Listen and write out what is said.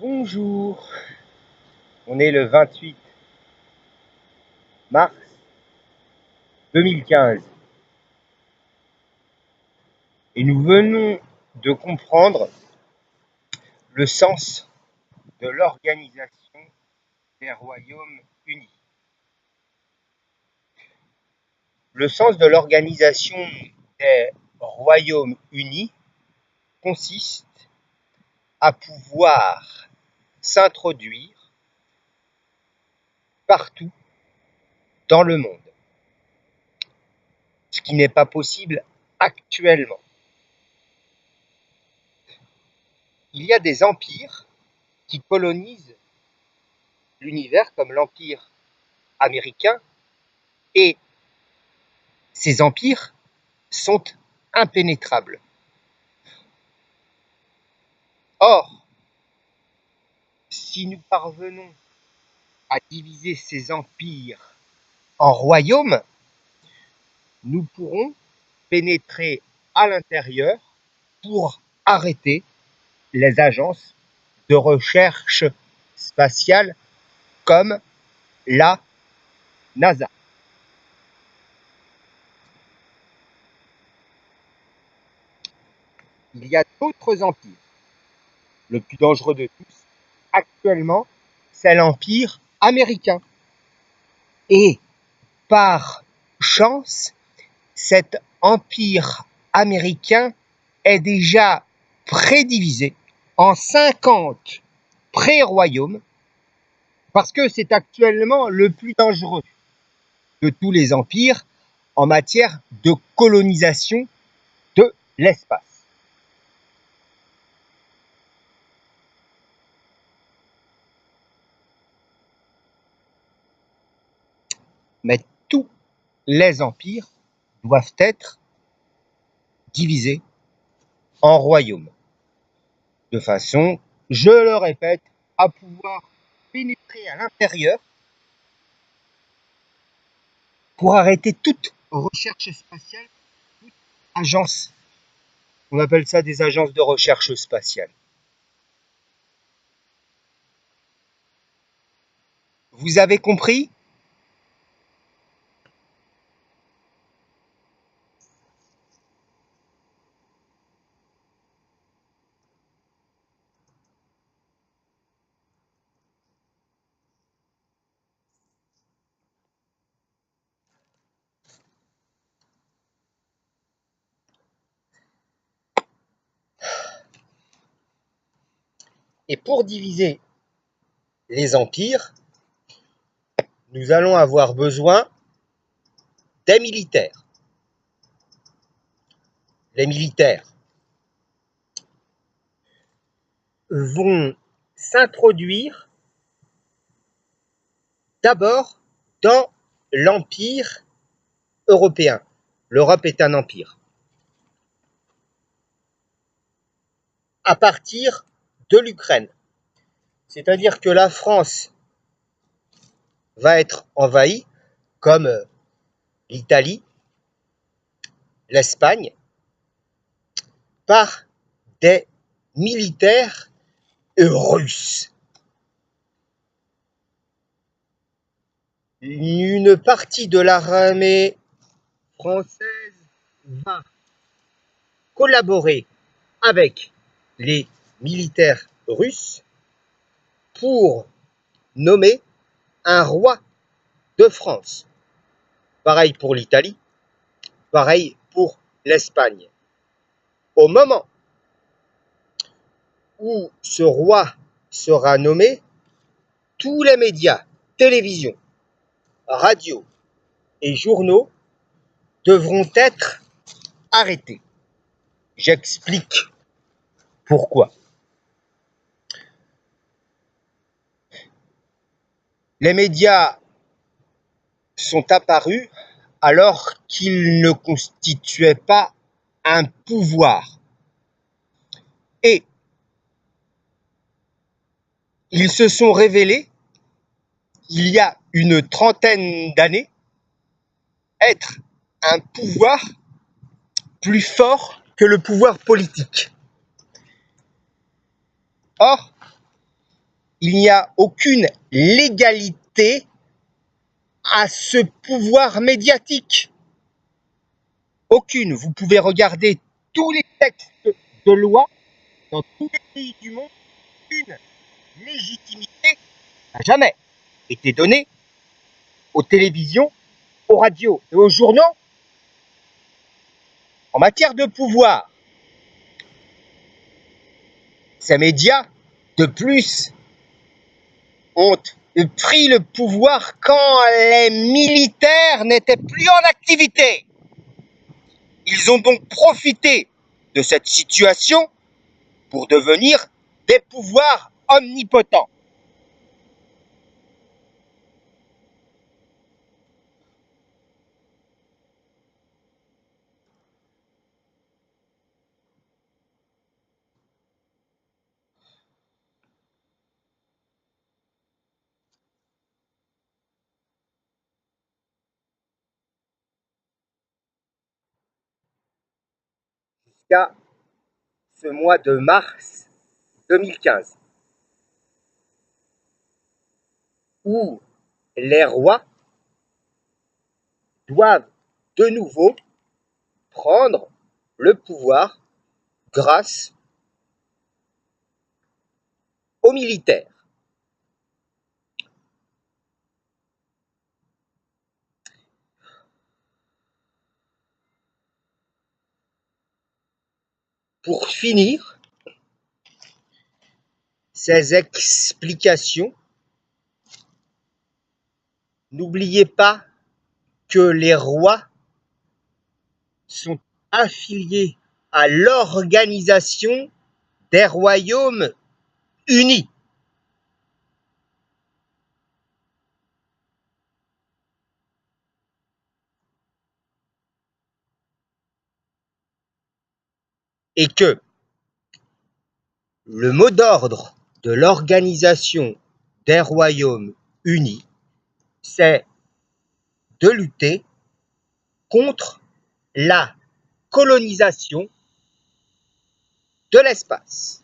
Bonjour, on est le 28 mars 2015 et nous venons de comprendre le sens de l'Organisation des Royaumes Unis. Le sens de l'Organisation des Royaumes Unis consiste à pouvoir s'introduire partout dans le monde, ce qui n'est pas possible actuellement. Il y a des empires qui colonisent l'univers comme l'Empire américain et ces empires sont impénétrables. Or, si nous parvenons à diviser ces empires en royaumes, nous pourrons pénétrer à l'intérieur pour arrêter les agences de recherche spatiale comme la NASA. Il y a d'autres empires. Le plus dangereux de tous, actuellement, c'est l'Empire américain. Et par chance, cet empire américain est déjà prédivisé en 50 pré-royaumes parce que c'est actuellement le plus dangereux de tous les empires en matière de colonisation de l'espace. Mais tous les empires doivent être divisés en royaumes, de façon, je le répète, à pouvoir pénétrer à l'intérieur pour arrêter toute recherche spatiale, toute agence. On appelle ça des agences de recherche spatiale. Vous avez compris ? Et pour diviser les empires, nous allons avoir besoin des militaires. Les militaires vont s'introduire d'abord dans l'empire européen. L'Europe est un empire. À partir de l'Ukraine. C'est-à-dire que la France va être envahie comme l'Italie, l'Espagne, par des militaires russes. Une partie de l'armée française va collaborer avec les militaires russes pour nommer un roi de France. Pareil pour l'Italie, pareil pour l'Espagne. Au moment où ce roi sera nommé, tous les médias, télévision, radio et journaux devront être arrêtés. J'explique pourquoi. Les médias sont apparus alors qu'ils ne constituaient pas un pouvoir. Et ils se sont révélés, il y a une trentaine d'années, être un pouvoir plus fort que le pouvoir politique. Or, il n'y a aucune légalité à ce pouvoir médiatique. Aucune. Vous pouvez regarder tous les textes de loi dans tous les pays du monde. Aucune légitimité n'a jamais été donnée aux télévisions, aux radios et aux journaux en matière de pouvoir. Ces médias, de plus, ont pris le pouvoir quand les militaires n'étaient plus en activité. Ils ont donc profité de cette situation pour devenir des pouvoirs omnipotents. Jusqu'à ce mois de mars 2015, où les rois doivent de nouveau prendre le pouvoir grâce aux militaires. Pour finir, ces explications, n'oubliez pas que les rois sont affiliés à l'Organisation des Royaumes Unis. Et que le mot d'ordre de l'Organisation des Royaumes Unis, c'est de lutter contre la colonisation de l'espace.